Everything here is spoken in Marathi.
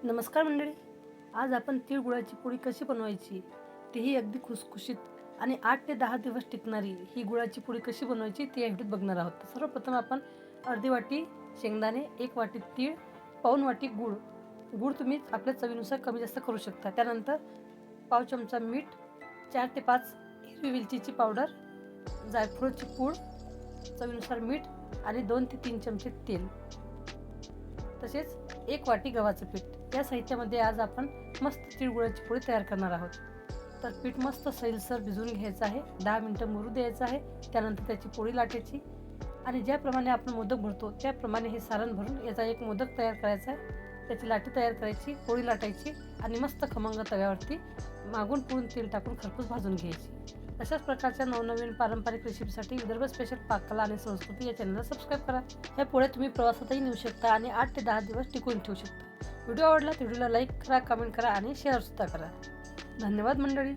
नमस्कार मंडळी. आज आपण तीळ गुळाची पोळी कशी बनवायची तेही अगदी खुसखुशीत आणि 8 ते 10 दिवस टिकणारी ही गुळाची पोळी कशी बनवायची ते या व्हिडिओत बघणार आहोत. तर सर्वप्रथम आपण अर्धी वाटी शेंगदाणे, 1 वाटी तीळ, पाऊण वाटी गूळ. गूळ तुम्ही आपल्या चवीनुसार कमी जास्त करू शकता. त्यानंतर पाव चमचा मीठ, 4 ते 5 हिरवी वेलचीची पावडर, जायफळची पूड, चवीनुसार मीठ आणि 2 ते 3 चमचे तेल, तसेच 1 वाटी गव्हाचं पीठ. या साहित्यामध्ये आज आपण मस्त तिळगुळाची पोळी तयार करणार आहोत. तर पीठ मस्त सैलसर भिजवून घ्यायचं आहे, 10 मिनिटं मुरू द्यायचं आहे. त्यानंतर त्याची पोळी लाटायची आणि ज्याप्रमाणे आपण मोदक भरतो त्याप्रमाणे हे सारण भरून याचा एक मोदक तयार करायचा आहे. त्याची लाटी तयार करायची, पोळी लाटायची आणि मस्त खमंग तव्यावरती मागून पुढून तेल टाकून खरपूस भाजून घ्यायची. अशाच प्रकारच्या नवनवीन पारंपरिक रेसिपीसाठी विदर्भ स्पेशल पाककला आणि संस्कृती या चॅनलला सबस्क्राईब करा. ह्या पोळ्या तुम्ही प्रवासातही नेऊ शकता आणि 8 ते 10 दिवस टिकवून ठेवू शकता. व्हिडिओ आवडला तर व्हिडिओला लाईक करा, कमेंट करा आणि शेअर सुद्धा करा. धन्यवाद मंडळी.